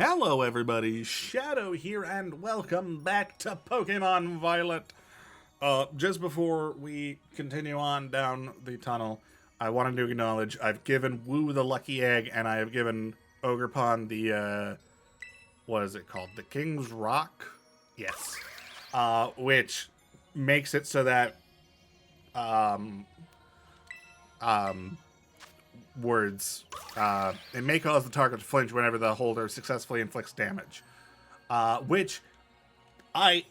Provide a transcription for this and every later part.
Hello everybody, Shadow here and welcome back to Pokemon Violet. Just before we continue on down the tunnel, I wanted to acknowledge I've given Woo the Lucky Egg and I have given Ogerpon the, what is it called? The King's Rock? Yes. Which makes it so that, words. It may cause the target to flinch whenever the holder successfully inflicts damage. Which I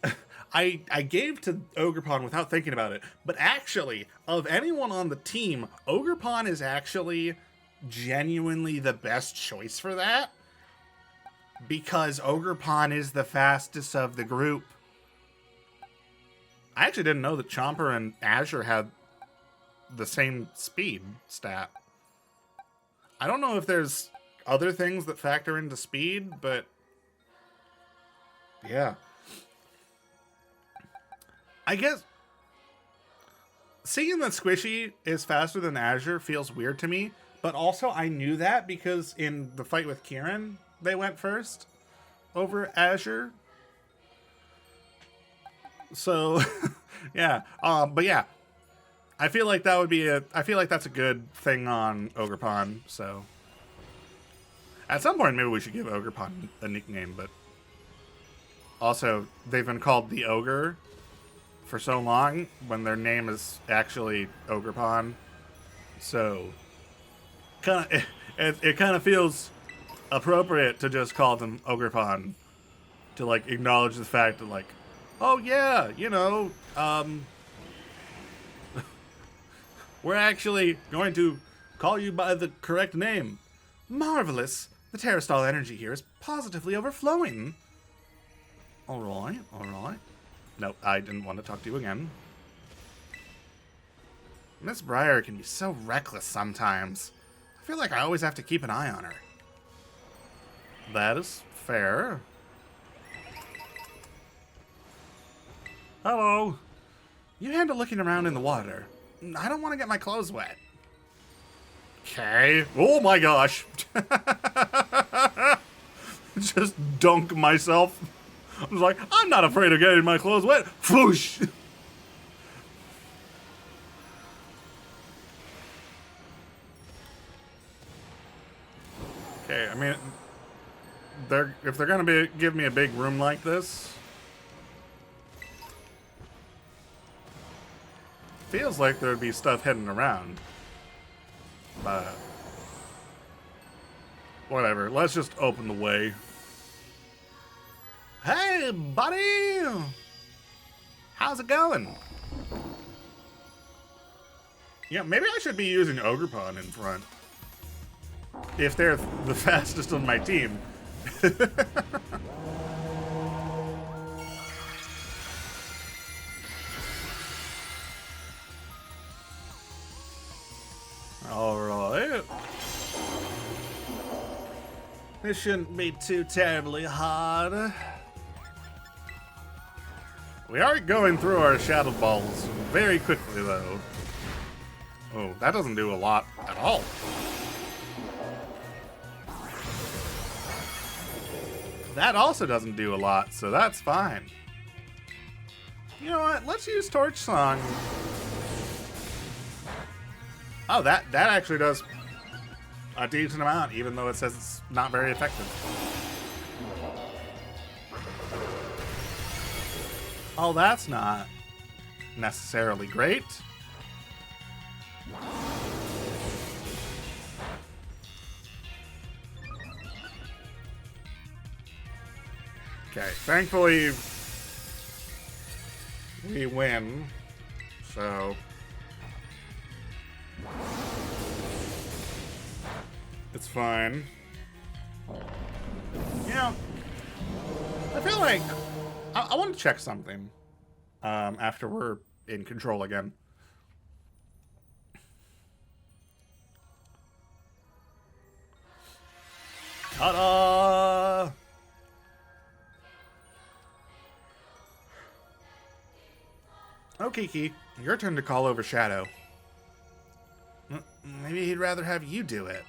gave to Ogerpon without thinking about it. But actually, of anyone on the team, Ogerpon is actually genuinely the best choice for that. Because Ogerpon is the fastest of the group. I actually didn't know that Chomper and Azure had the same speed stat. I don't know if there's other things that factor into speed, but yeah. I guess seeing that Squishy is faster than Azure feels weird to me, but also I knew that because in the fight with Kieran, they went first over Azure. So, yeah. But yeah. I feel like that would be I feel like that's a good thing on Ogerpon, so. At some point, maybe we should give Ogerpon a nickname, but. Also, they've been called the Ogre for so long, when their name is actually Ogerpon. So, it kind of feels appropriate to just call them Ogerpon. To, like, acknowledge the fact that, like, oh yeah, you know, we're actually going to call you by the correct name. Marvelous. The Terrastall energy here is positively overflowing. Alright, alright. Nope, I didn't want to talk to you again. Miss Briar can be so reckless sometimes. I feel like I always have to keep an eye on her. That is fair. Hello. You handle looking around in the water. I don't want to get my clothes wet. Okay. Oh my gosh. Just dunk myself. I was like, I'm not afraid of getting my clothes wet. Floosh. Okay, I mean, if they're gonna give me a big room like this, feels like there'd be stuff hidden around. But whatever, let's just open the way. Hey, buddy! How's it going? Yeah, maybe I should be using Ogerpon in front. If they're the fastest on my team. Alright. This shouldn't be too terribly hard. We are going through our Shadow Balls very quickly, though. Oh, that doesn't do a lot at all. That also doesn't do a lot, so that's fine. You know what? Let's use Torch Song. Oh, that actually does a decent amount, even though it says it's not very effective. Oh, that's not necessarily great. Okay, thankfully we win, so it's fine. You know, I feel like I want to check something after we're in control again. Ta-da! Oh, Kiki, your turn to call over Shadow. Maybe he'd rather have you do it.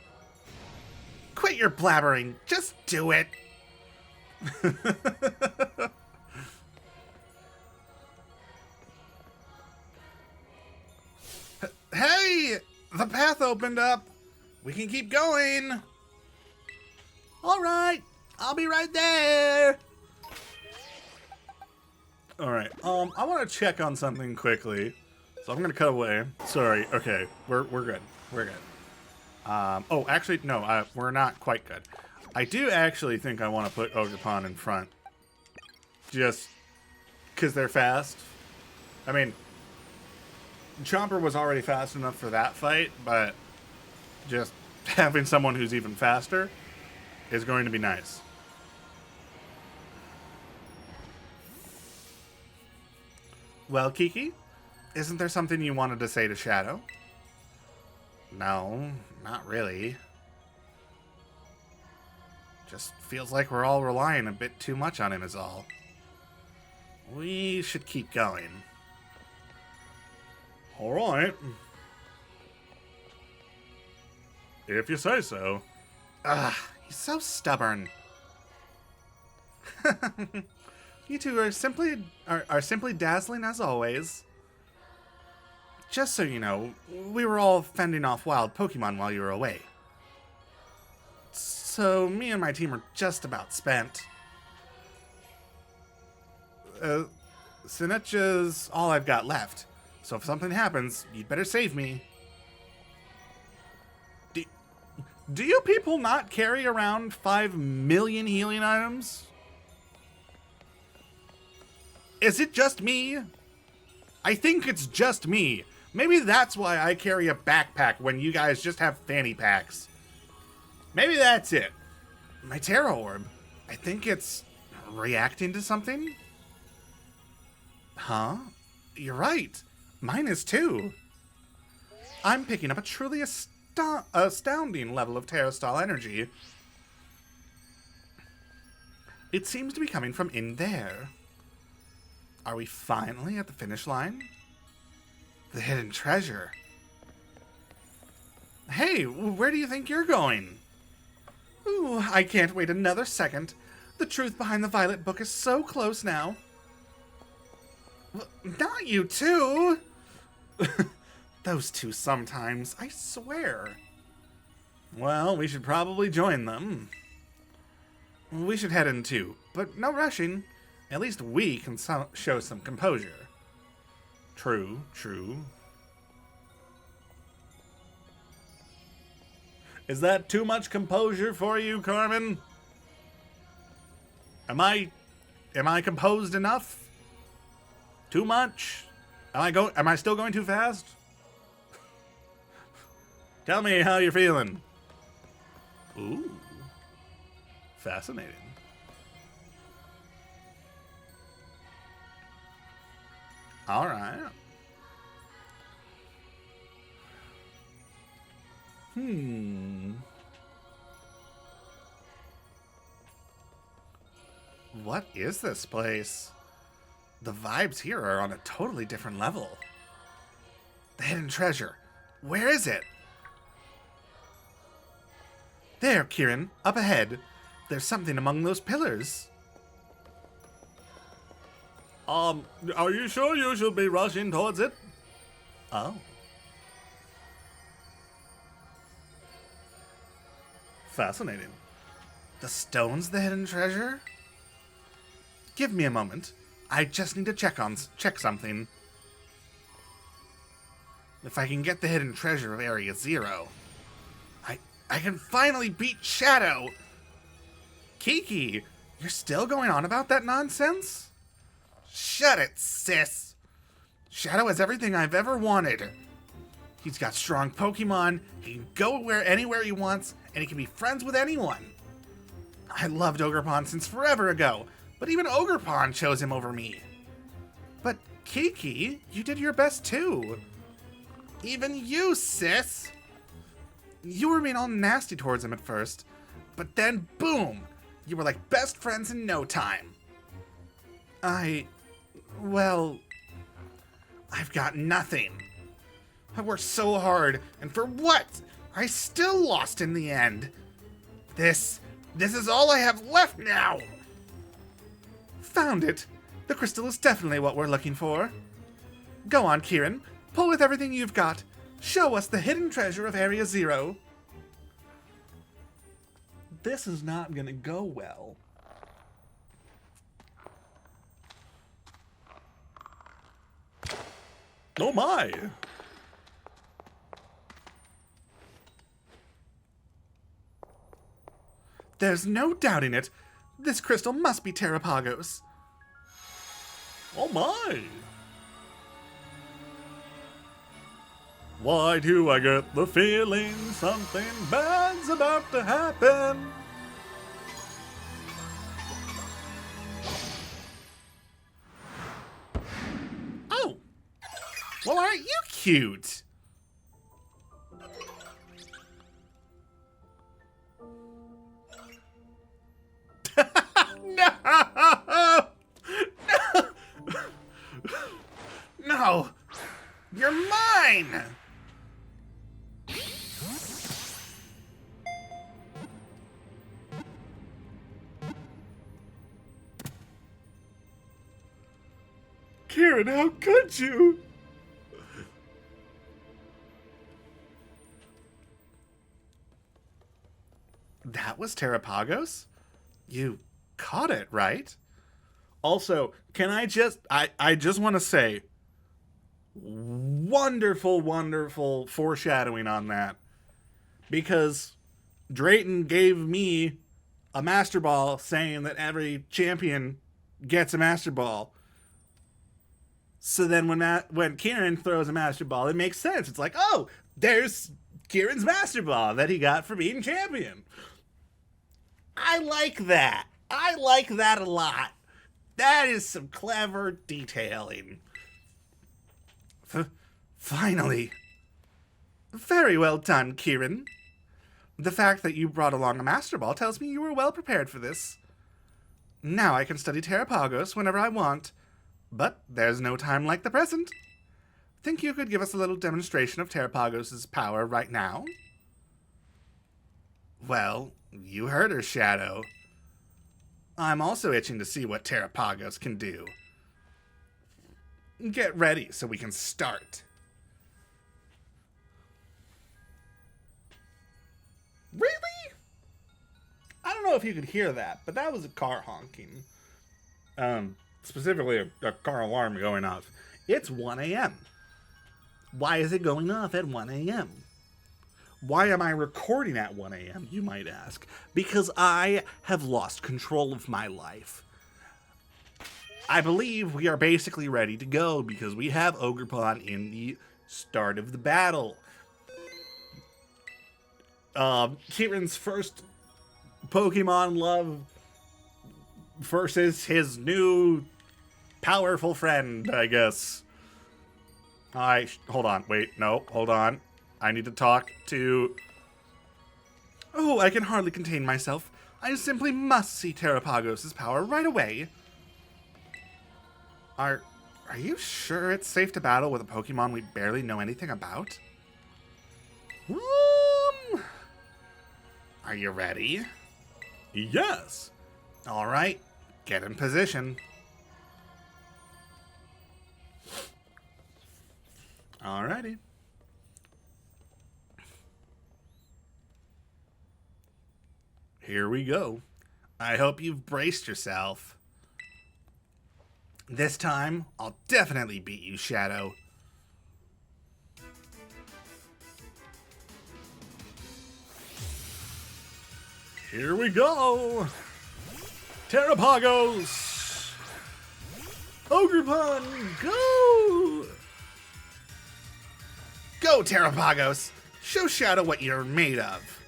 Quit your blabbering. Just do it. Hey! The path opened up! We can keep going! Alright! I'll be right there! Alright, I want to check on something quickly. So I'm going to cut away. Sorry, okay, we're good. We're good. Oh, actually, no, we're not quite good. I do actually think I want to put Ogerpon in front. Just because they're fast. I mean, Chomper was already fast enough for that fight, but just having someone who's even faster is going to be nice. Well, Kiki, isn't there something you wanted to say to Shadow? No, not really. Just feels like we're all relying a bit too much on him is all. We should keep going. Alright. If you say so. Ugh, he's so stubborn. You two are simply dazzling as always. Just so you know, we were all fending off wild Pokemon while you were away. So me and my team are just about spent. Sinetcha's all I've got left. So if something happens, you'd better save me. Do you people not carry around 5 million healing items? Is it just me? I think it's just me. Maybe that's why I carry a backpack when you guys just have fanny packs. Maybe that's it. My Terra Orb. I think it's reacting to something? Huh? You're right. Mine is too. I'm picking up a truly astounding level of Terrastall energy. It seems to be coming from in there. Are we finally at the finish line? The hidden treasure. Hey, where do you think you're going? Ooh, I can't wait another second. The truth behind the Violet book is so close now. Not you two! Those two sometimes, I swear. Well, we should probably join them. We should head in too, but no rushing. At least we can show some composure. True, true. Is that too much composure for you, Carmen? Am I composed enough? Too much? Am I still going too fast? Tell me how you're feeling. Ooh. Fascinating. All right. What is this place? The vibes here are on a totally different level. The hidden treasure. Where is it? There, Kieran. Up ahead. There's something among those pillars. Are you sure you should be rushing towards it? Oh. Fascinating. The stone's the hidden treasure? Give me a moment. I just need to check something. If I can get the hidden treasure of Area 0, I can finally beat Shadow! Kiki, you're still going on about that nonsense? Shut it, sis! Shadow has everything I've ever wanted. He's got strong Pokemon, he can go anywhere he wants, and he can be friends with anyone. I loved Ogerpon since forever ago, but even Ogerpon chose him over me. But Kiki, you did your best too. Even you, sis! You were being all nasty towards him at first, but then boom! You were like best friends in no time. Well, I've got nothing. I worked so hard, and for what? I still lost in the end. This is all I have left now. Found it. The crystal is definitely what we're looking for. Go on, Kieran. Pull with everything you've got. Show us the hidden treasure of Area 0. This is not gonna go well. Oh my! There's no doubting it. This crystal must be Terapagos. Oh my! Why do I get the feeling something bad's about to happen? Oh! Well, aren't you cute? No! No! No! You're mine! Kieran, how could you? That was Terapagos? You caught it, right? Also, can I just want to say, wonderful, wonderful foreshadowing on that. Because Drayton gave me a Master Ball saying that every champion gets a Master Ball. So then when Kieran throws a Master Ball, it makes sense. It's like, oh, there's Kieran's Master Ball that he got for being champion. I like that. I like that a lot. That is some clever detailing. Finally. Very well done, Kieran. The fact that you brought along a Master Ball tells me you were well prepared for this. Now I can study Terapagos whenever I want. But there's no time like the present. Think you could give us a little demonstration of Terapagos' power right now? Well, you heard her, Shadow. I'm also itching to see what Terapagos can do. Get ready so we can start. Really? I don't know if you could hear that, but that was a car honking. Specifically a car alarm going off. It's 1 a.m. Why is it going off at 1 a.m.? Why am I recording at 1 a.m., you might ask? Because I have lost control of my life. I believe we are basically ready to go because we have Ogerpon in the start of the battle. Kieran's first Pokemon love versus his new powerful friend, I guess. Hold on, wait, no, hold on. I need to talk to... Oh, I can hardly contain myself. I simply must see Terapagos' power right away. Are you sure it's safe to battle with a Pokemon we barely know anything about? Are you ready? Yes. All right, get in position. Alrighty. Here we go. I hope you've braced yourself. This time, I'll definitely beat you, Shadow. Here we go! Terapagos! Ogerpon, go! Go, Terapagos! Show Shadow what you're made of.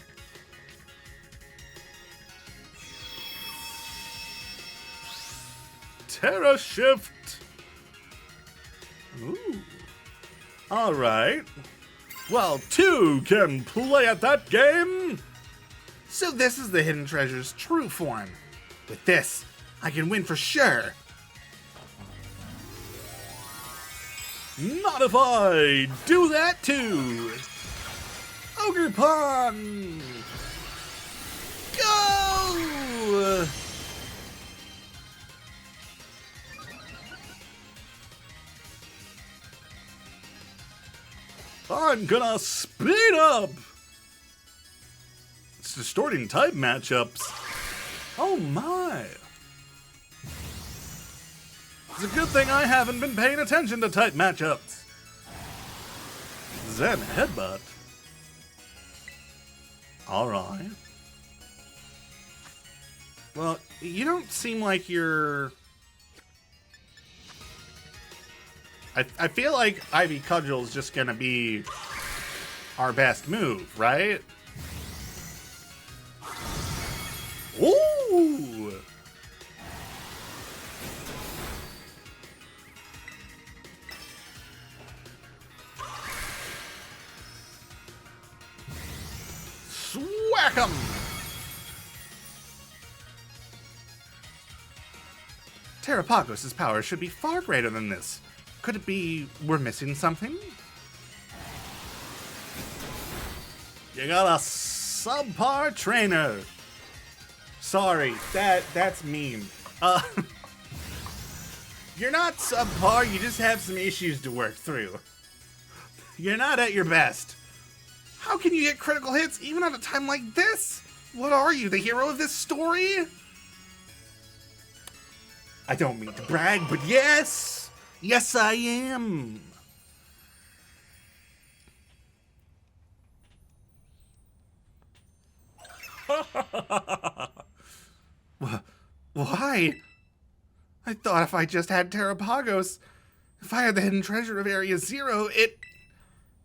Terra Shift! Ooh. Alright. Well, two can play at that game! So this is the Hidden Treasure's true form. With this, I can win for sure. Not if I do that too! Ogerpon! Go! I'm gonna speed up! It's distorting type matchups. Oh my! It's a good thing I haven't been paying attention to type matchups. Zen headbutt. Alright. Well, you don't seem like you're... I feel like Ivy Cudgel's just gonna be our best move, right? Ooh! Swack 'em! Terapagos' power should be far greater than this. Could it be we're missing something? You got a subpar trainer. Sorry, that's mean. You're not subpar, you just have some issues to work through. You're not at your best. How can you get critical hits even at a time like this? What are you, the hero of this story? I don't mean to brag, but yes! Yes, I am! Why? I thought if I just had Terapagos, if I had the hidden treasure of Area 0, it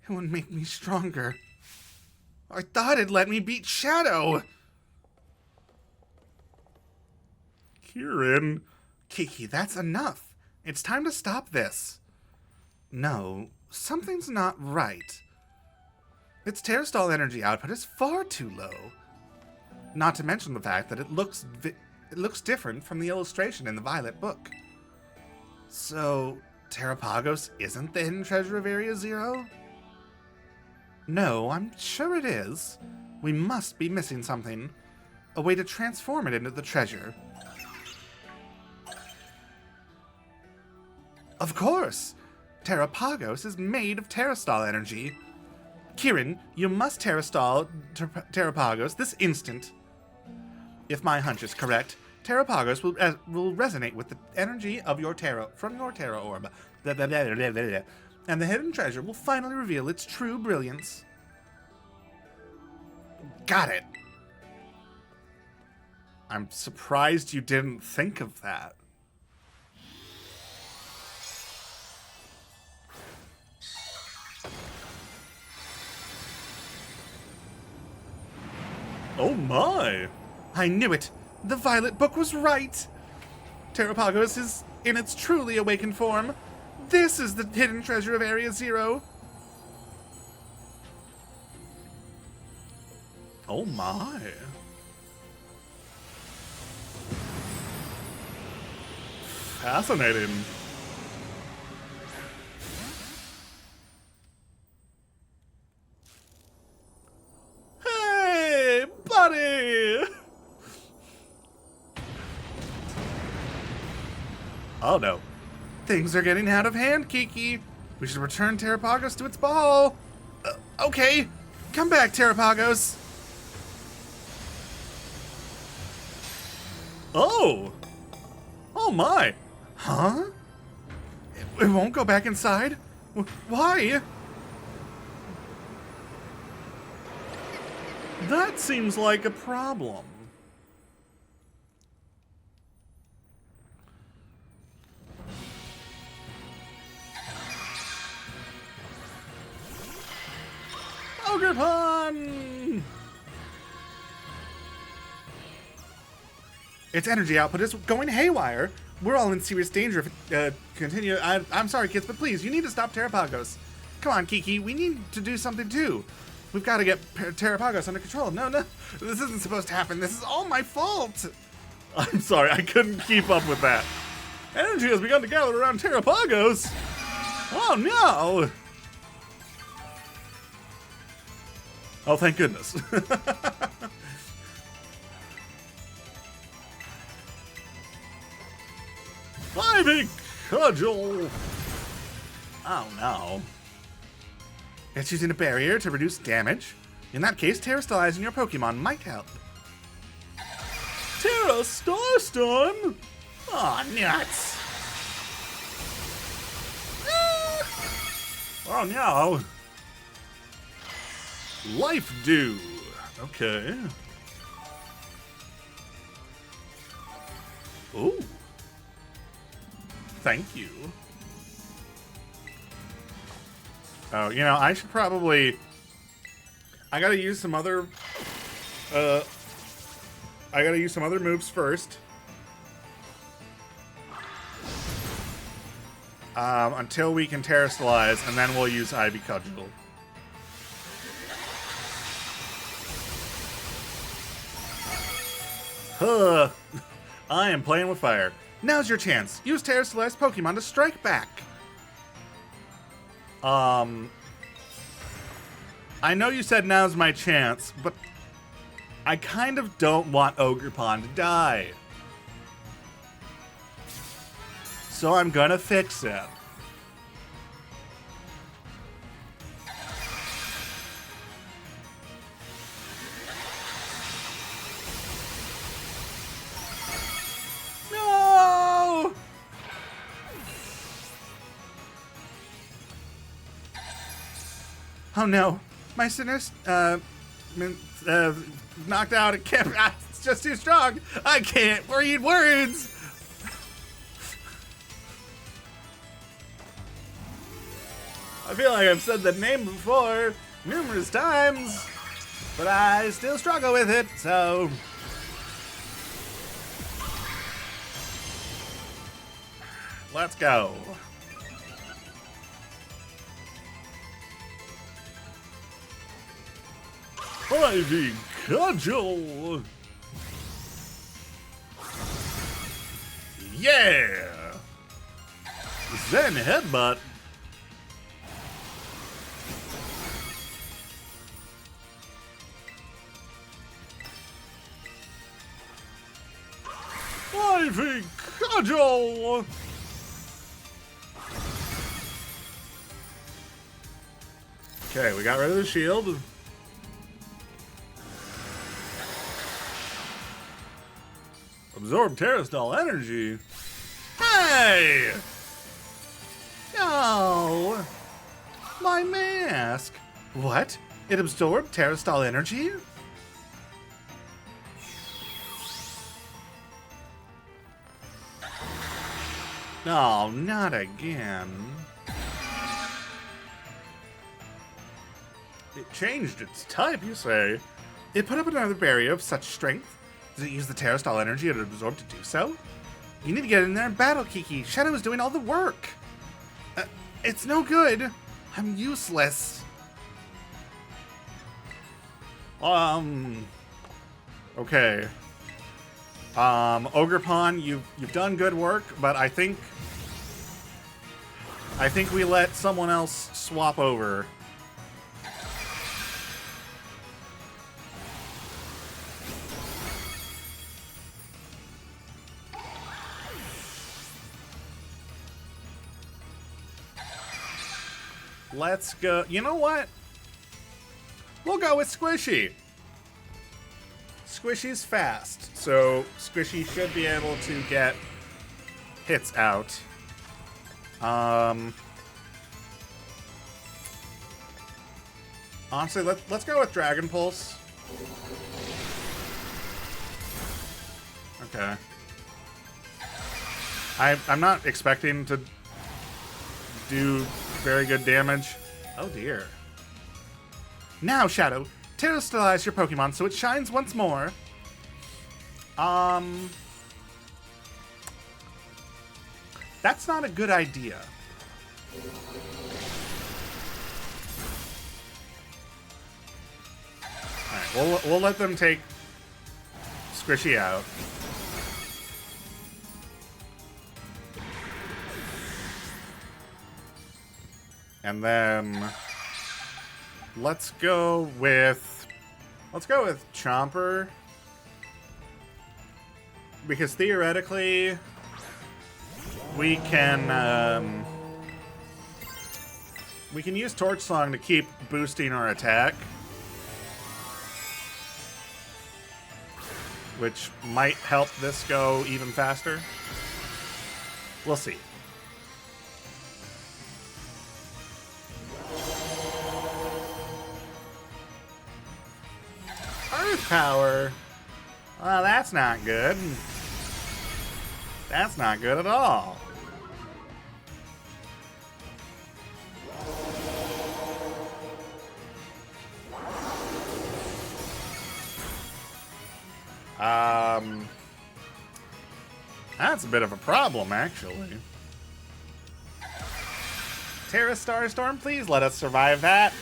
would make me stronger. I thought it'd let me beat Shadow. Kieran. Kiki, that's enough. It's time to stop this. No, something's not right. Its Terastall energy output is far too low. Not to mention the fact that it looks different from the illustration in the Violet book. So, Terapagos isn't the hidden treasure of Area 0? No, I'm sure it is. We must be missing something. A way to transform it into the treasure. Of course! Terapagos is made of Terastall energy. Kieran, you must Terastall Terapagos this instant. If my hunch is correct, Terapagos will resonate with the energy of your from your Terra Orb. And the hidden treasure will finally reveal its true brilliance. Got it! I'm surprised you didn't think of that. Oh my! I knew it! The Violet book was right! Terapagos is in its truly awakened form. This is the hidden treasure of Area 0. Oh my! Fascinating. Hey, buddy! Oh no. Things are getting out of hand, Kiki. We should return Terapagos to its ball. Okay. Come back, Terapagos. Oh! Oh my! Huh? It won't go back inside? Why? That seems like a problem. Ogerpon! Its energy output is going haywire. We're all in serious danger if it continue. I'm sorry, kids, but please, you need to stop Terapagos. Come on, Kiki, we need to do something too. We've got to get Terapagos under control. No, this isn't supposed to happen. This is all my fault. I'm sorry, I couldn't keep up with that. Energy has begun to gather around Terapagos. Oh no! Oh, thank goodness. Ivy Cudgel! Oh no. It's using a barrier to reduce damage. In that case, terastallizing your Pokemon might help. Terra Starstorm? Aw, nuts! Oh no! Life Dew. Okay. Ooh. Thank you. Oh, you know, I should probably... I gotta use some other... I gotta use some other moves first. Until we can Terastallize, and then we'll use Ivy Cudgel. Huh. I am playing with fire. Now's your chance. Use Terastallized Pokemon to strike back. I know you said now's my chance, but I kind of don't want Ogerpon to die. So I'm gonna fix it. No! Oh no. My Sinist, knocked out. It can't. It's just too strong. I can't read words. I feel like I've said the name before numerous times, but I still struggle with it. So let's go. Ivy Cudgel! Yeah! Zen Headbutt! Ivy Cudgel! Okay, we got rid of the shield. Absorb Terastall energy. Hey! No! My mask! What? It absorbed Terastall energy? Oh, not again. It changed its type, you say? It put up another barrier of such strength? Does it use the Terastall energy it absorbed to do so? You need to get in there and battle Kiki. Shadow is doing all the work. It's no good. I'm useless. Okay. Ogerpon, you've done good work, but I think we let someone else swap over. Let's go. You know what? We'll go with Squishy. Squishy's fast, so Squishy should be able to get hits out. Honestly, let's go with Dragon Pulse. Okay. I'm not expecting to do very good damage. Oh dear. Now, Shadow, Terastallize your Pokemon so it shines once more. That's not a good idea. Alright, we'll let them take Squishy out. And then let's go with Chomper, because theoretically we can We can use Torch Song to keep boosting our attack, which might help this go even faster. We'll see. Earth Power? Well, that's not good. That's not good at all. That's a bit of a problem, actually. Terra Starstorm, please let us survive that.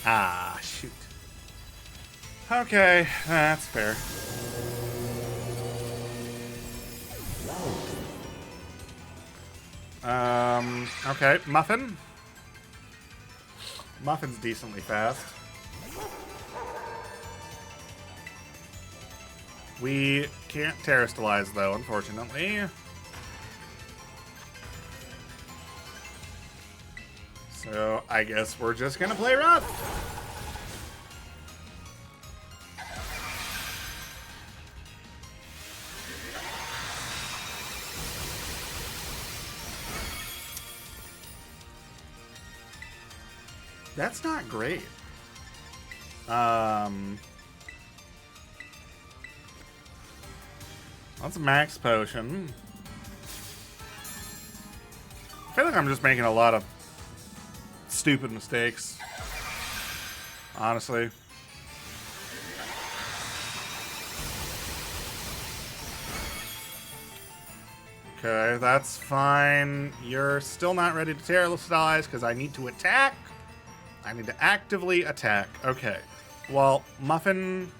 Ah, shoot. Okay, that's fair. Okay, Muffin. Muffin's decently fast. We can't terrestrialize, though, unfortunately. So, I guess we're just gonna play rough. That's not great. That's a max potion. I feel like I'm just making a lot of stupid mistakes, honestly. Okay, that's fine. You're still not ready to terrestrialize because I need to attack. I need to actively attack. Okay. Well, Muffin's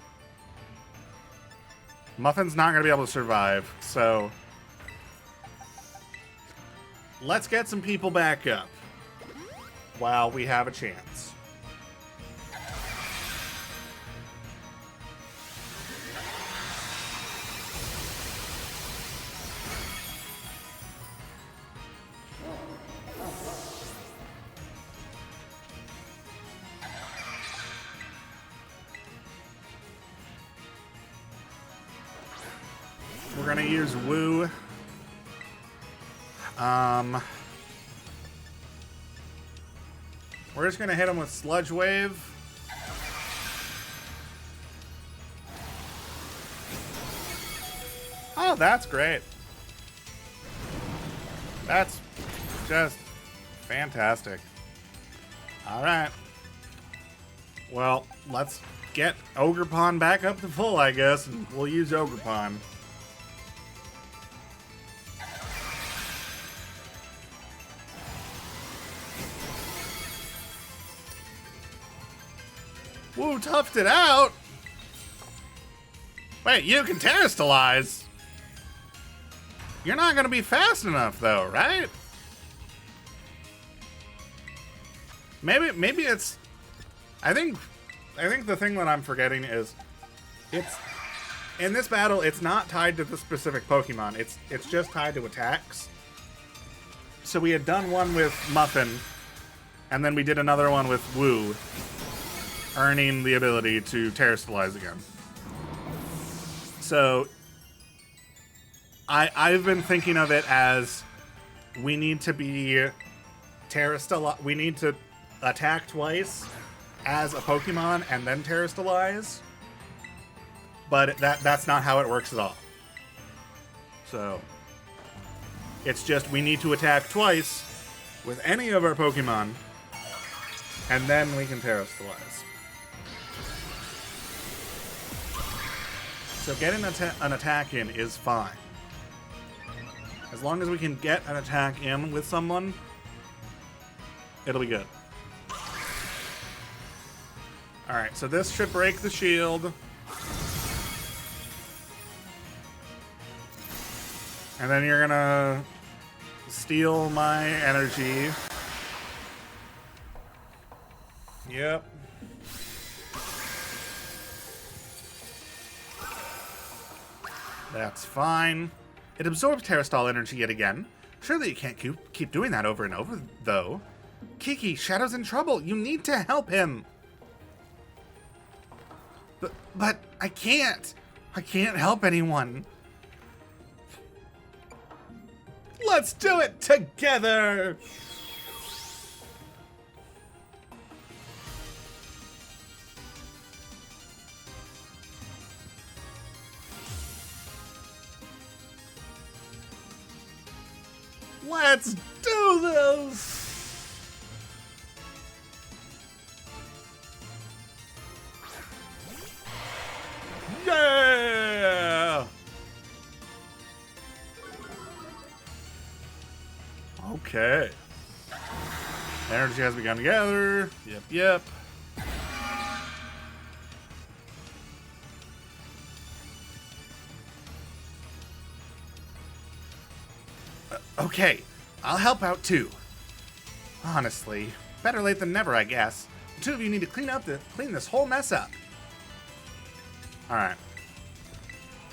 not going to be able to survive, so let's get some people back up while we have a chance. We're gonna use Woo. We're just gonna hit him with Sludge Wave. Oh, that's great. That's just fantastic. All right. Well, let's get Ogerpon back up to full, I guess, and we'll use Ogerpon. Woo toughed it out. Wait, you can terrestrialize. You're not going to be fast enough, though, right? Maybe it's. I think the thing that I'm forgetting is, it's in this battle. It's not tied to the specific Pokemon. It's just tied to attacks. So we had done one with Muffin, and then we did another one with Woo, earning the ability to terrestrialize again. So I've been thinking of it as we need to be we need to attack twice as a Pokemon and then terrestrialize. But that's not how it works at all. So it's just we need to attack twice with any of our Pokemon, and then we can terrestrialize. So getting an attack in is fine. As long as we can get an attack in with someone, it'll be good. Alright, so this should break the shield. And then you're gonna steal my energy. Yep. That's fine. It absorbs Terrastall energy yet again. Surely you can't keep doing that over and over, though. Kiki, Shadow's in trouble. You need to help him. But I can't. I can't help anyone. Let's do it together. Let's do this. Yeah! Okay. Energy has begun to gather. Yep. Okay, I'll help out too. Honestly, better late than never, I guess. The two of you need to clean this whole mess up. All right,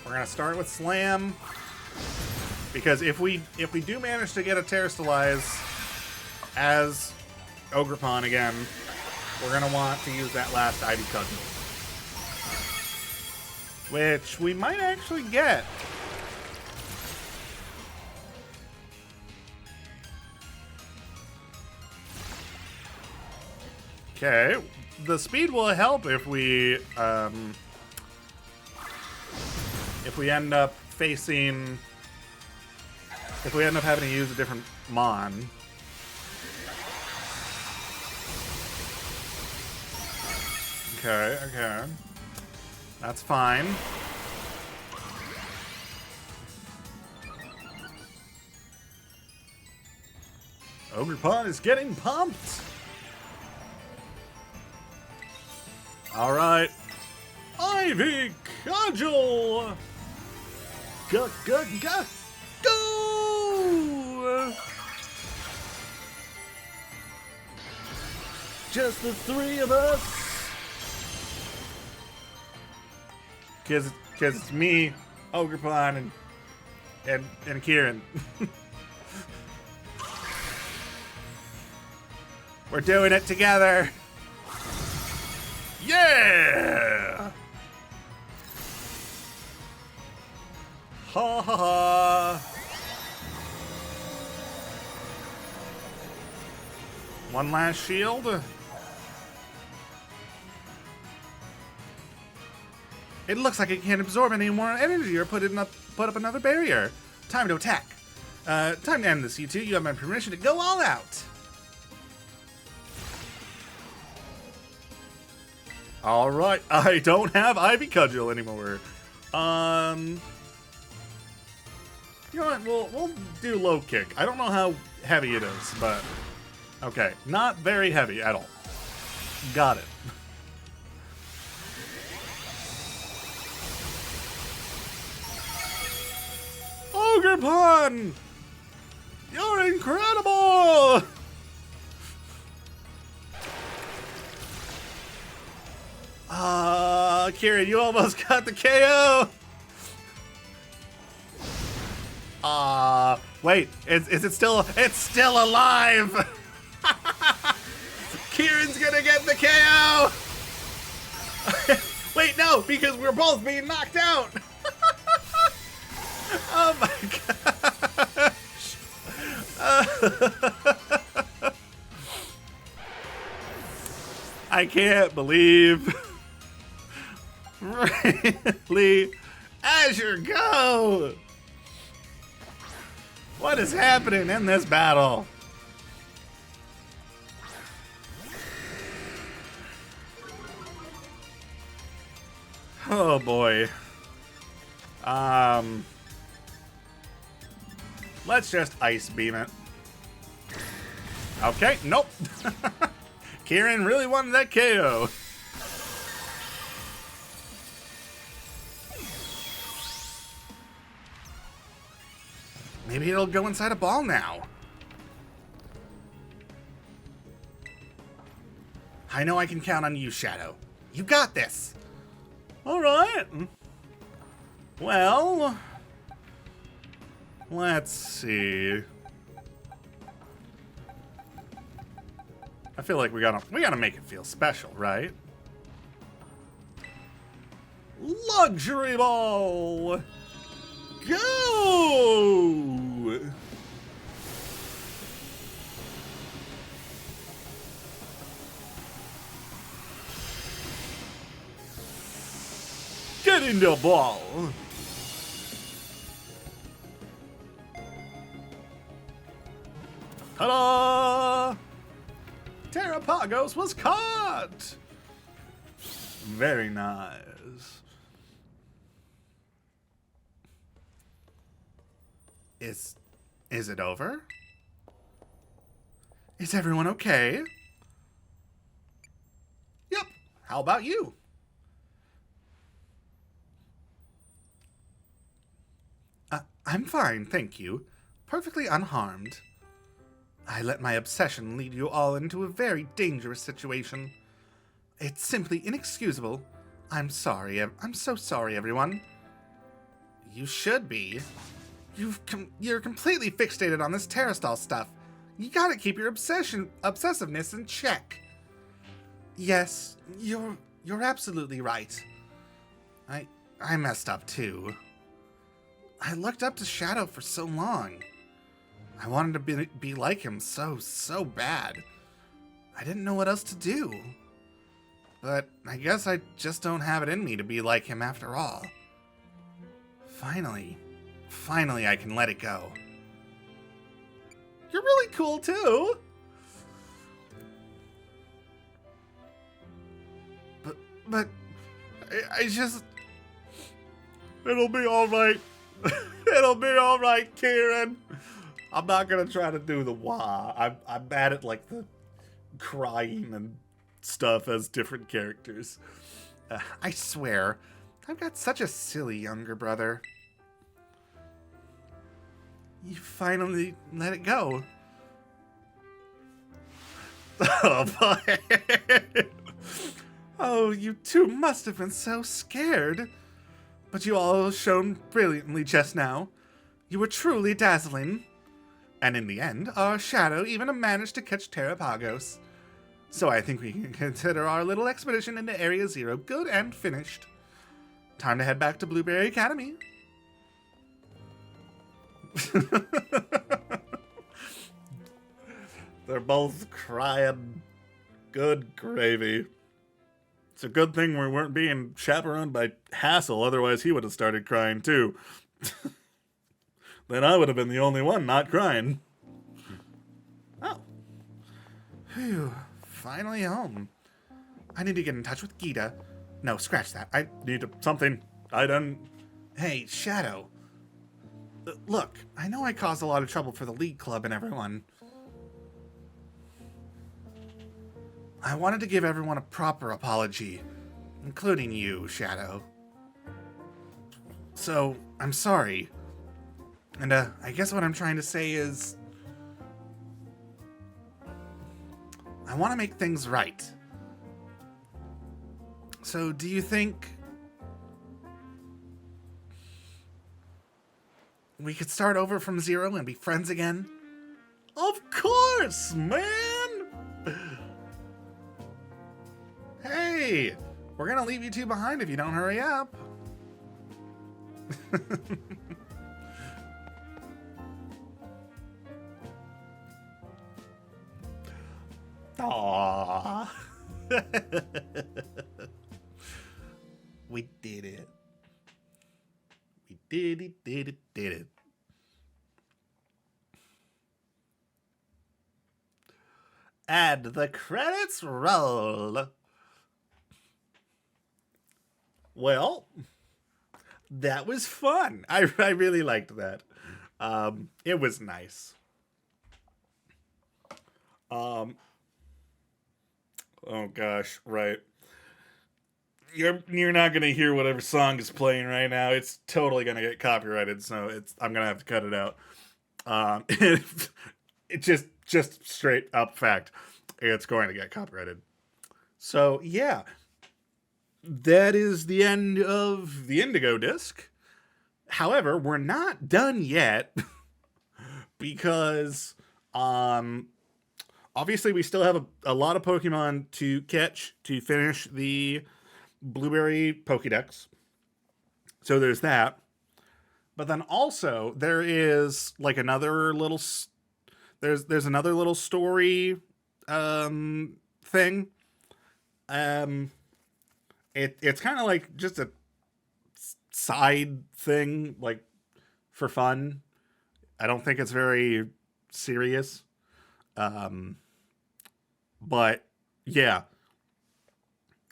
we're gonna start with Slam, because if we do manage to get a Terrastalize as Ogerpon again, we're gonna want to use that last Ivy Cudgel, which we might actually get. Okay, the speed will help if we end up facing, if we end up having to use a different Mon. Okay, that's fine. Ogerpon is getting pumped. All right, Ivy Cudgel. Go! Just the three of us. Cause it's me, Ogerpon, and Kieran. We're doing it together. Yeah! Ha ha ha! One last shield. It looks like it can't absorb any more energy or put up another barrier. Time to attack. Time to end this, you two. You have my permission to go all out. All right, I don't have Ivy Cudgel anymore. You know what? We'll do low kick. I don't know how heavy it is, but okay, not very heavy at all. Got it. Ogerpon, you're incredible. Kieran, you almost got the KO. Wait, is it still? It's still alive. Kieran's gonna get the KO. Wait, no, because we're both being knocked out. Oh my gosh. I can't believe. Really? Azure, go! What is happening in this battle? Oh boy. Let's just Ice Beam it. Okay, nope. Kieran really wanted that KO. Maybe it'll go inside a ball now. I know I can count on you, Shadow. You got this. All right. Well, let's see. I feel like we gotta make it feel special, right? Luxury ball! Go! Get in the ball! Ta-da! Terapagos was caught! Very nice. Is it over? Is everyone okay? Yep. How about you? I'm fine, thank you. Perfectly unharmed. I let my obsession lead you all into a very dangerous situation. It's simply inexcusable. I'm sorry. I'm so sorry, everyone. You should be. You're completely fixated on this Terrastall stuff. You gotta keep your obsessiveness in check. Yes, you're absolutely right. I messed up too. I looked up to Shadow for so long. I wanted to be like him so bad. I didn't know what else to do. But I guess I just don't have it in me to be like him after all. Finally I can let it go. You're really cool too. But I just... It'll be alright. It'll be alright, Kieran. I'm not gonna try to do the wah. I'm bad at like the crying and stuff as different characters. I swear, I've got such a silly younger brother. You finally let it go. Oh boy. Oh, you two must have been so scared. But you all shone brilliantly just now. You were truly dazzling. And in the end, our Shadow even managed to catch Terapagos. So I think we can consider our little expedition into Area Zero good and finished. Time to head back to Blueberry Academy. They're both crying. Good gravy. It's a good thing we weren't being chaperoned by Hassel, otherwise he would have started crying too. Then I would have been the only one not crying. Oh. Phew. Finally home. I need to get in touch with Gita. No, scratch that. I need something. I done... Hey, Shadow. Look, I know I caused a lot of trouble for the League Club and everyone. I wanted to give everyone a proper apology, including you, Shadow. So, I'm sorry. And, I guess what I'm trying to say is... I want to make things right. So, do you think... we could start over from zero and be friends again? Of course, man! Hey! We're gonna leave you two behind if you don't hurry up. Aww. We did it. We did it. And the credits roll. Well, that was fun. I really liked that. It was nice. Oh gosh, right. You're not gonna hear whatever song is playing right now. It's totally gonna get copyrighted, so I'm gonna have to cut it out. It just straight up fact. It's going to get copyrighted. So yeah. That is the end of the Indigo disc. However, we're not done yet because Obviously, we still have a lot of Pokemon to catch to finish the Blueberry Pokédex. So there's that. But then also there is like another little there's another little story thing. It's kind of like just a side thing, like for fun. I don't think it's very serious. But yeah,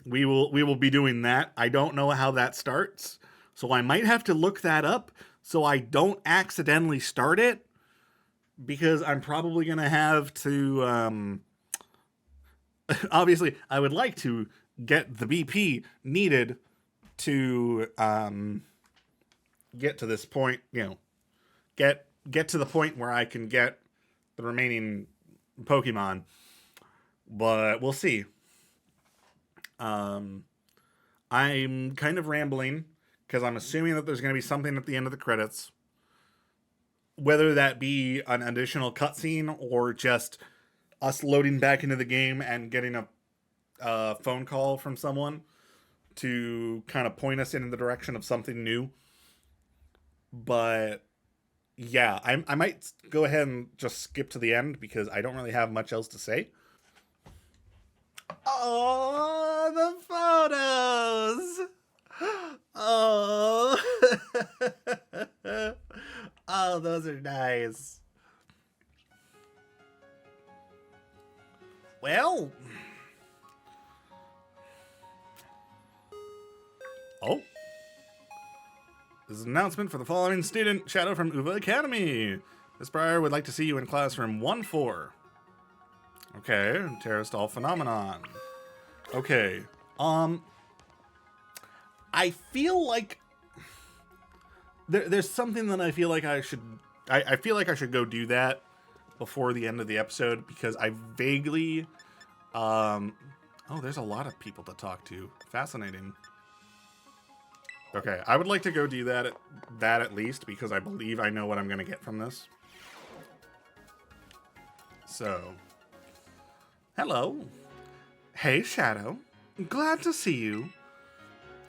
we will be doing that. I don't know how that starts, so I might have to look that up so I don't accidentally start it, because I'm probably gonna have to obviously I would like to get the BP needed to get to this point, get to the point where I can get the remaining Pokemon, but we'll see. I'm kind of rambling because I'm assuming that there's going to be something at the end of the credits, whether that be an additional cutscene or just us loading back into the game and getting a phone call from someone to kind of point us in the direction of something new. But yeah, I might go ahead and just skip to the end because I don't really have much else to say. Oh, the photos! Oh, oh, those are nice. Well, oh, this is an announcement for the following student, Shadow from Uva Academy. Miss Breyer would like to see you in classroom 1-4. Okay, Terrastall Phenomenon. Okay, I feel like there's something that I feel like I should go do that before the end of the episode, because I vaguely oh, there's a lot of people to talk to. Fascinating. Okay, I would like to go do that at least, because I believe I know what I'm going to get from this. So, hello. Hey, Shadow. Glad to see you.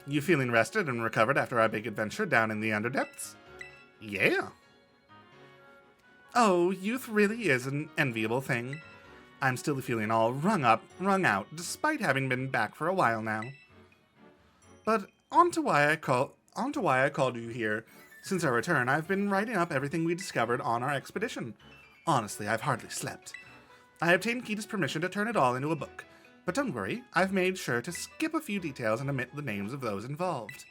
You feeling rested and recovered after our big adventure down in the Underdepths? Yeah. Oh, youth really is an enviable thing. I'm still feeling all wrung out, despite having been back for a while now. But on to why I called you here. Since our return, I've been writing up everything we discovered on our expedition. Honestly, I've hardly slept. I obtained Kita's permission to turn it all into a book. But don't worry, I've made sure to skip a few details and omit the names of those involved.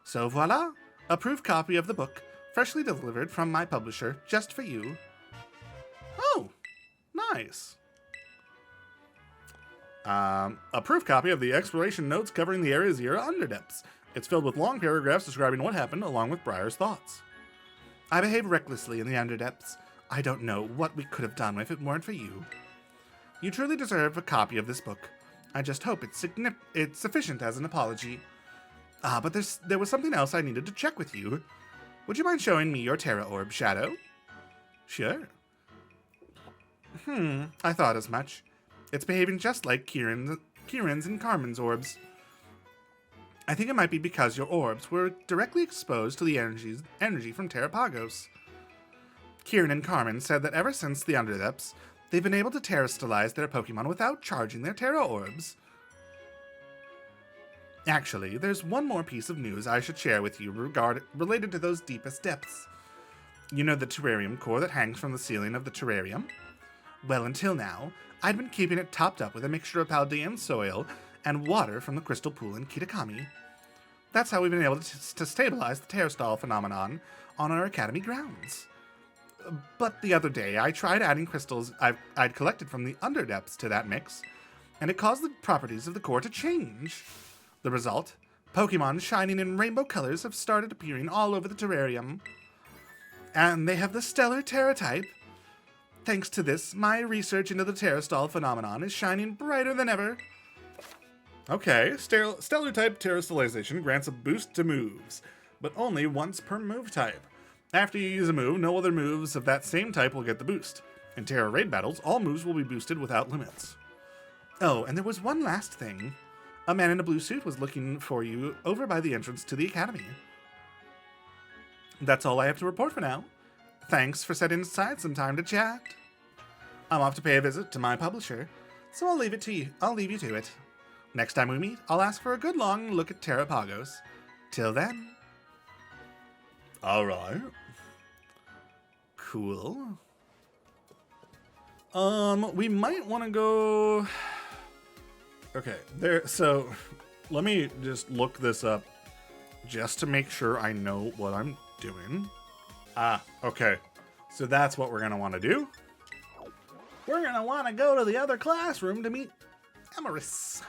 So voila, a proof copy of the book, freshly delivered from my publisher, just for you. Oh, nice. A proof copy of the exploration notes covering the Area 0 Underdepths. It's filled with long paragraphs describing what happened, along with Briar's thoughts. I behaved recklessly in the Underdepths. I don't know what we could have done if it weren't for you. You truly deserve a copy of this book. I just hope it's sufficient as an apology. But there was something else I needed to check with you. Would you mind showing me your Terra Orb, Shadow? Sure. I thought as much. It's behaving just like Kieran's and Carmen's orbs. I think it might be because your orbs were directly exposed to the energy from Terapagos. Kieran and Carmen said that ever since the Underdepths, they've been able to terrestrialize their Pokemon without charging their Terra Orbs. Actually, there's one more piece of news I should share with you related to those deepest depths. You know the terrarium core that hangs from the ceiling of the terrarium? Well, until now, I'd been keeping it topped up with a mixture of Paldean soil and water from the crystal pool in Kitakami. That's how we've been able to stabilize the Terrastall phenomenon on our academy grounds. But the other day, I tried adding crystals I'd collected from the Underdepths to that mix, and it caused the properties of the core to change. The result? Pokemon shining in rainbow colors have started appearing all over the terrarium. And they have the Stellar Terra type. Thanks to this, my research into the Terrastall phenomenon is shining brighter than ever. Okay, Stellar type terrestrialization grants a boost to moves, but only once per move type. After you use a move, no other moves of that same type will get the boost. In Terra raid battles, all moves will be boosted without limits. Oh, and there was one last thing. A man in a blue suit was looking for you over by the entrance to the academy. That's all I have to report for now. Thanks for setting aside some time to chat. I'm off to pay a visit to my publisher, so I'll leave you to it. Next time we meet, I'll ask for a good long look at Terapagos. Till then. Alright. Cool. We might want to go... Okay, so let me just look this up just to make sure I know what I'm doing. Okay. So that's what we're going to want to do. We're going to want to go to the other classroom to meet Emerus.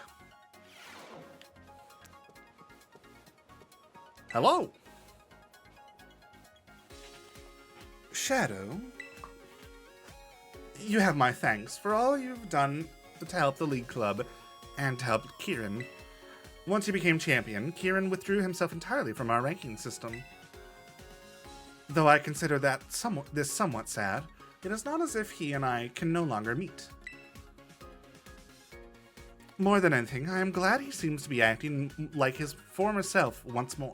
Hello. Shadow, you have my thanks for all you've done to help the League Club and to help Kieran. Once he became champion, Kieran withdrew himself entirely from our ranking system. Though I consider that somewhat sad, it is not as if he and I can no longer meet. More than anything, I am glad he seems to be acting like his former self once more.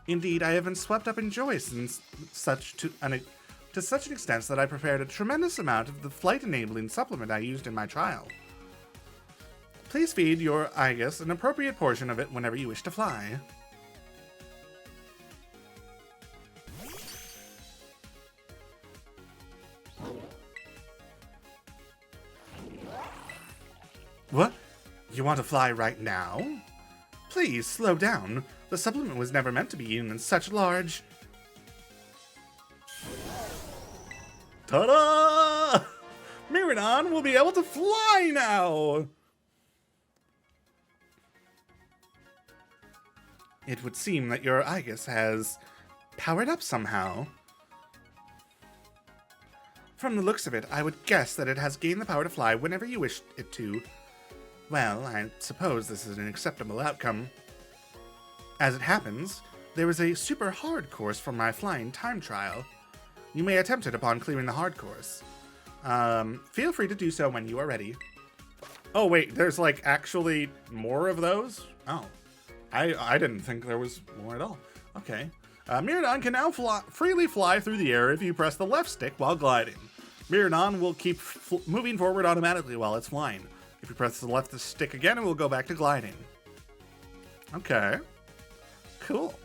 Indeed, I have been swept up in joy since to such an extent that I prepared a tremendous amount of the flight-enabling supplement I used in my trial. Please feed your Igus an appropriate portion of it whenever you wish to fly. What? You want to fly right now? Please, slow down. The supplement was never meant to be eaten in such large... Ta-da! Miraidon will be able to fly now! It would seem that your Igus has powered up somehow. From the looks of it, I would guess that it has gained the power to fly whenever you wish it to. Well, I suppose this is an acceptable outcome. As it happens, there is a super hard course for my flying time trial. You may attempt it upon clearing the hard course. Feel free to do so when you are ready. Oh wait, there's like actually more of those? Oh, I didn't think there was more at all. Okay. Miraidon can now freely fly through the air if you press the left stick while gliding. Miraidon will keep moving forward automatically while it's flying. If you press the left stick again, it will go back to gliding. Okay. Cool.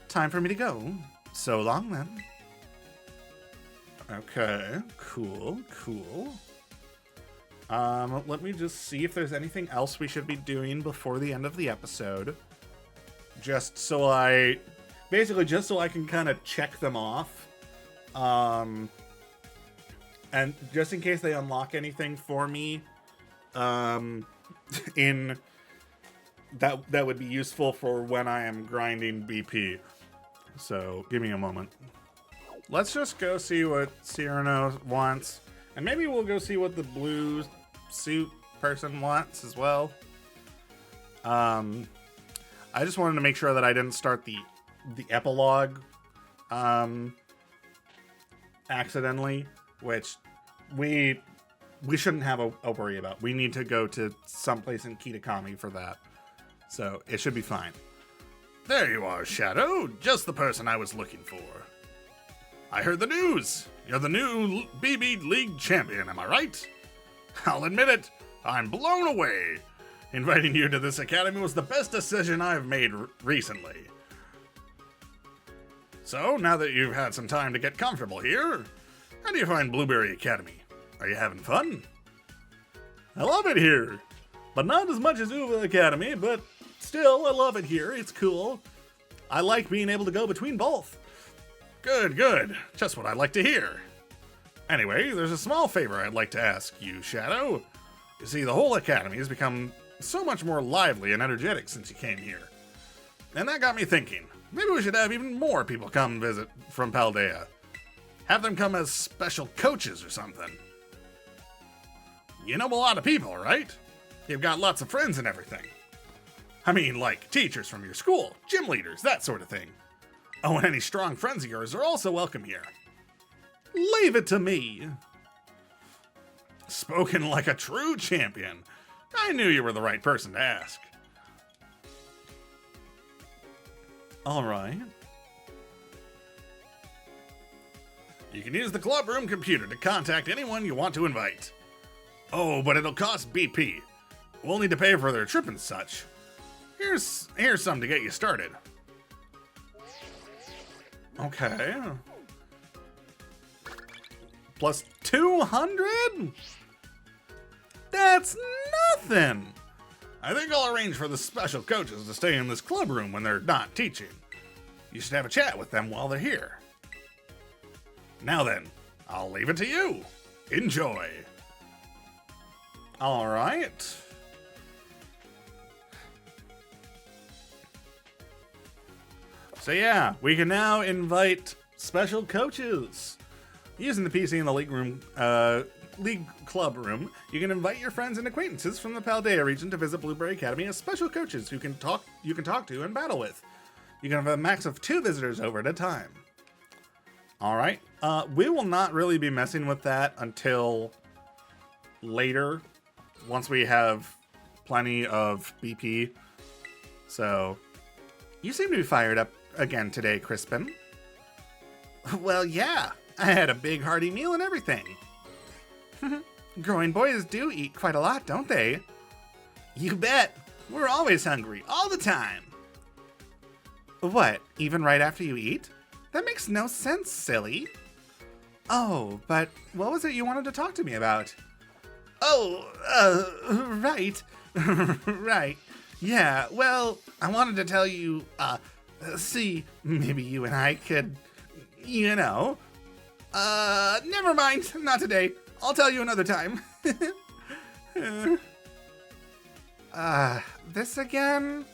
Time for me to go. So long, then. Okay. Cool. Let me just see if there's anything else we should be doing before the end of the episode. Just so I can kind of check them off. And just in case they unlock anything for me, in that would be useful for when I am grinding BP. So give me a moment. Let's just go see what Cyrano wants, and maybe we'll go see what the blue suit person wants as well. I just wanted to make sure that I didn't start the epilogue accidentally, which we shouldn't have a worry about. We need to go to someplace in Kitakami for that. So it should be fine. There you are, Shadow. Just the person I was looking for. I heard the news. You're the new BB League champion, am I right? I'll admit it. I'm blown away. Inviting you to this academy was the best decision I've made recently. So, now that you've had some time to get comfortable here, how do you find Blueberry Academy? Are you having fun? I love it here, but not as much as Uva Academy, but still, I love it here. It's cool. I like being able to go between both. Good. Just what I like to hear. Anyway, there's a small favor I'd like to ask you, Shadow. You see, the whole academy has become so much more lively and energetic since you came here. And that got me thinking, maybe we should have even more people come visit from Paldea. Have them come as special coaches or something. You know a lot of people, right? You've got lots of friends and everything. I mean, like teachers from your school, gym leaders, that sort of thing. Oh, and any strong friends of yours are also welcome here. Leave it to me. Spoken like a true champion. I knew you were the right person to ask. All right. You can use the club room computer to contact anyone you want to invite. Oh, but it'll cost BP. We'll need to pay for their trip and such. Here's some to get you started. Okay. Plus 200? That's nothing. I think I'll arrange for the special coaches to stay in this club room when they're not teaching. You should have a chat with them while they're here. Now then, I'll leave it to you. Enjoy. All right. So yeah, we can now invite special coaches. Using the PC in the League Club room, you can invite your friends and acquaintances from the Paldea region to visit Blueberry Academy as special coaches who you can talk to and battle with. You can have a max of 2 visitors over at a time. All right. We will not really be messing with that until later, once we have plenty of BP. So, you seem to be fired up again today, Crispin. Well, yeah. I had a big hearty meal and everything. Growing boys do eat quite a lot, don't they? You bet. We're always hungry, all the time. What, even right after you eat? That makes no sense, silly. Oh, but what was it you wanted to talk to me about? Oh, right. Right. Yeah, well, I wanted to tell you, see, maybe you and I could, you know. Never mind, not today. I'll tell you another time. This again?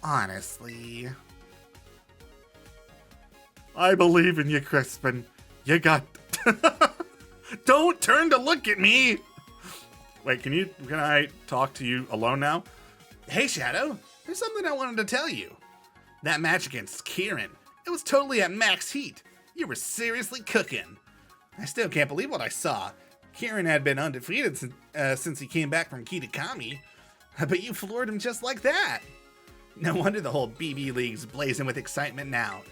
Honestly. I believe in you, Crispin. You got... Don't turn to look at me! Wait, can I talk to you alone now? Hey, Shadow. There's something I wanted to tell you. That match against Kieran, it was totally at max heat. You were seriously cooking. I still can't believe what I saw. Kieran had been undefeated since he came back from Kitakami. But you floored him just like that. No wonder the whole BB League's blazing with excitement now.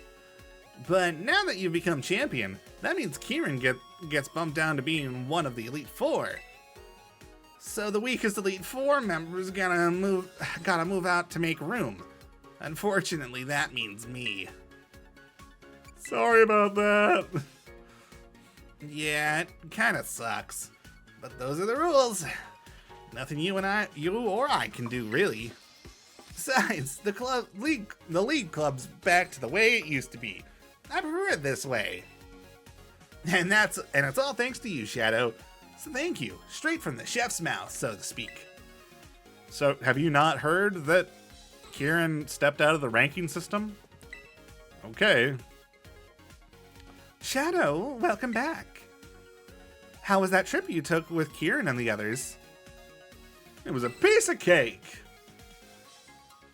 But now that you've become champion, that means Kieran gets bumped down to being one of the Elite Four. So the weakest Elite Four member's gotta move out to make room. Unfortunately, that means me. Sorry about that. Yeah, it kinda sucks. But those are the rules. Nothing you or I can do, really. Besides, the league club's back to the way it used to be. I prefer it this way. And it's all thanks to you, Shadow. So thank you. Straight from the chef's mouth, so to speak. So, have you not heard that Kieran stepped out of the ranking system? Okay. Shadow, welcome back. How was that trip you took with Kieran and the others? It was a piece of cake.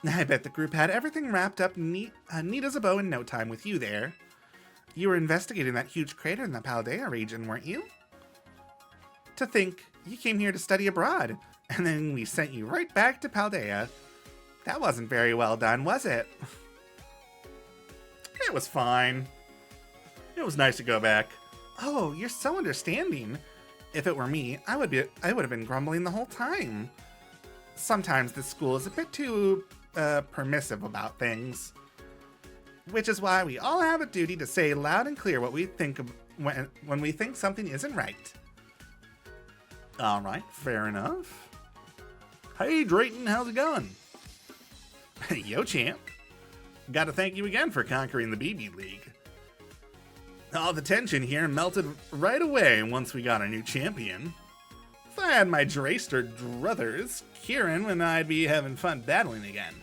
I bet the group had everything wrapped up neat as a bow in no time with you there. You were investigating that huge crater in the Paldea region, weren't you? To think, you came here to study abroad, and then we sent you right back to Paldea. That wasn't very well done, was it? It was fine. It was nice to go back. Oh, you're so understanding. If it were me, I would have been grumbling the whole time. Sometimes this school is a bit too permissive about things. Which is why we all have a duty to say loud and clear what we think of when we think something isn't right. Alright, fair enough. Hey Drayton, how's it going? Yo champ. Gotta thank you again for conquering the BB League. All the tension here melted right away once we got a new champion. If I had my Drayster druthers, Kieran and I'd be having fun battling again.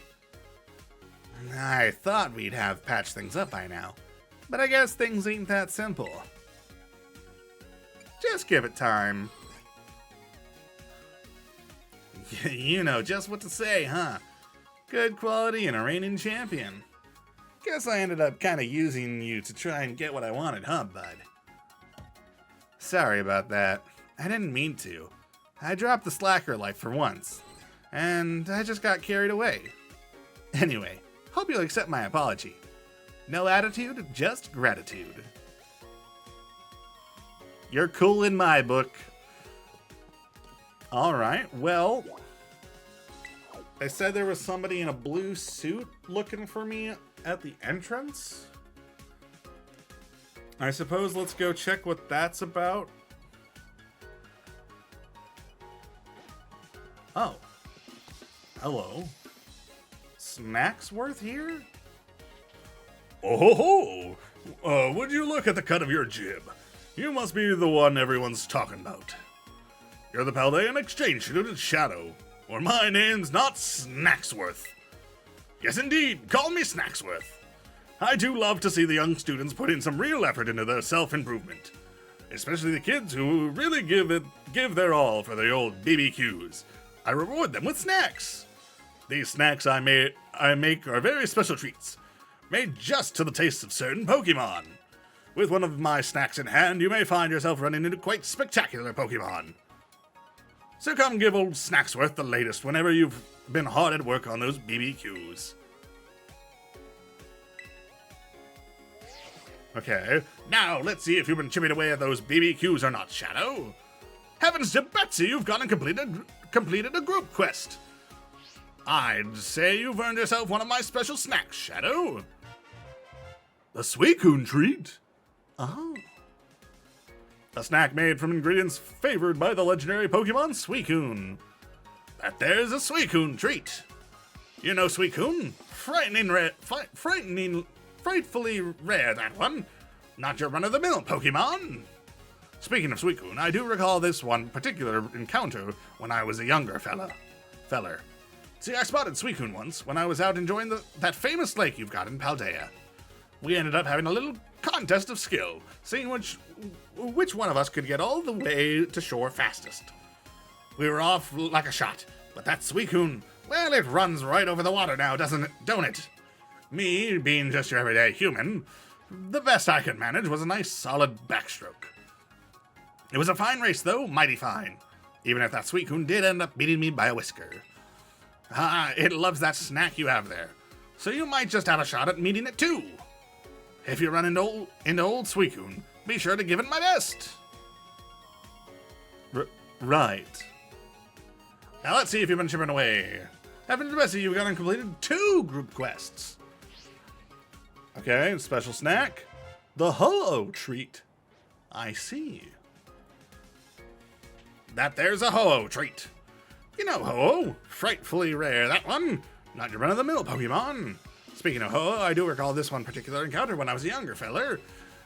I thought we'd have patched things up by now, but I guess things ain't that simple. Just give it time. You know just what to say, huh? Good quality and a reigning champion. Guess I ended up kinda using you to try and get what I wanted, huh, bud? Sorry about that. I didn't mean to. I dropped the slacker life for once, and I just got carried away. Anyway, hope you'll accept my apology. No attitude, just gratitude. You're cool in my book. Alright, well, I said there was somebody in a blue suit looking for me at the entrance. I suppose let's go check what that's about. Oh. Hello. Snacksworth here? Oh ho ho! Would you look at the cut of your jib? You must be the one everyone's talking about. You're the Paldean exchange student Shadow, or my name's not Snacksworth. Yes indeed, call me Snacksworth. I do love to see the young students put in some real effort into their self-improvement. Especially the kids who really give their all for the old BBQs. I reward them with snacks. These snacks I make are very special treats, made just to the taste of certain Pokemon. With one of my snacks in hand, you may find yourself running into quite spectacular Pokemon. So come give old Snacksworth the latest whenever you've been hard at work on those BBQs. Okay, now let's see if you've been chipping away at those BBQs or not, Shadow. Heavens to Betsy, you've gone and completed a group quest. I'd say you've earned yourself one of my special snacks, Shadow. A Suicune treat? Oh. A snack made from ingredients favored by the legendary Pokemon Suicune. That there's a Suicune treat. You know Suicune? Frightfully rare, that one. Not your run-of-the-mill Pokemon. Speaking of Suicune, I do recall this one particular encounter when I was a younger feller. See, I spotted Suicune once when I was out enjoying that famous lake you've got in Paldea. We ended up having a little contest of skill, seeing which one of us could get all the way to shore fastest. We were off like a shot, but that Suicune, well, it runs right over the water now, don't it? Me, being just your everyday human, the best I could manage was a nice solid backstroke. It was a fine race though, mighty fine, even if that Suicune did end up beating me by a whisker. It loves that snack you have there, so you might just have a shot at meeting it too. If you run into old Suicune, be sure to give it my best. Right. Now let's see if you've been chipping away. Heaven to Bessie, you've gone and completed 2 group quests. Okay, special snack. The Ho-Oh treat. I see. That there's a Ho-Oh treat. You know Ho-Oh, frightfully rare, that one. Not your run-of-the-mill Pokemon. Speaking of Ho-Oh, I do recall this one particular encounter when I was a younger feller.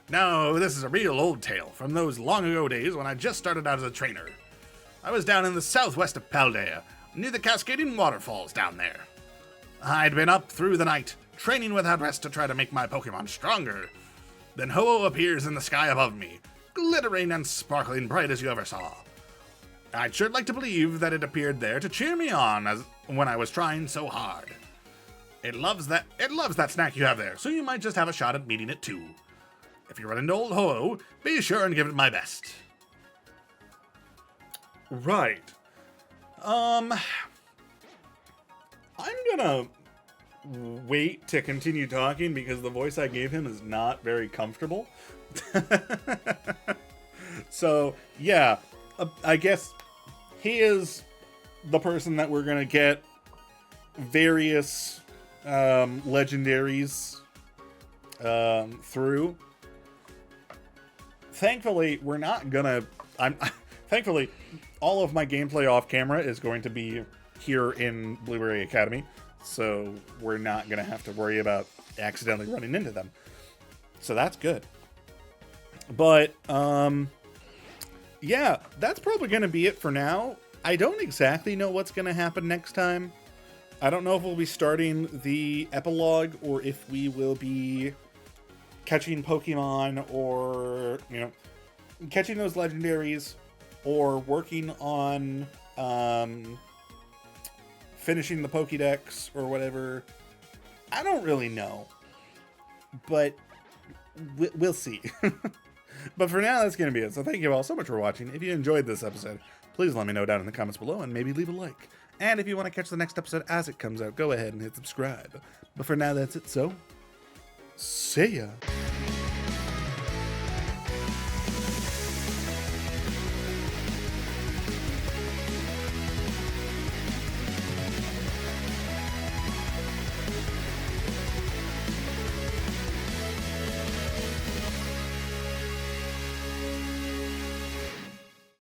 Now, this is a real old tale from those long ago days when I just started out as a trainer. I was down in the southwest of Paldea, near the cascading waterfalls down there. I'd been up through the night, training without rest to try to make my Pokemon stronger. Then Ho-Oh appears in the sky above me, glittering and sparkling bright as you ever saw. I'd sure like to believe that it appeared there to cheer me on when I was trying so hard. It loves that snack you have there, so you might just have a shot at meeting it too. If you run into old Ho-Oh, be sure and give it my best. Right. I'm gonna wait to continue talking because the voice I gave him is not very comfortable. So, yeah, I guess he is the person that we're gonna get various legendaries through. Thankfully, we're not gonna... Thankfully, all of my gameplay off camera is going to be here in Blueberry Academy, so we're not going to have to worry about accidentally running into them. So that's good. But, yeah, that's probably going to be it for now. I don't exactly know what's going to happen next time. I don't know if we'll be starting the epilogue or if we will be catching Pokemon or, you know, catching those legendaries or working on finishing the Pokédex or whatever. I don't really know, but we'll see. But for now, that's going to be it. So thank you all so much for watching. If you enjoyed this episode, please let me know down in the comments below and maybe leave a like. And if you want to catch the next episode as it comes out, go ahead and hit subscribe. But for now, that's it, so see ya.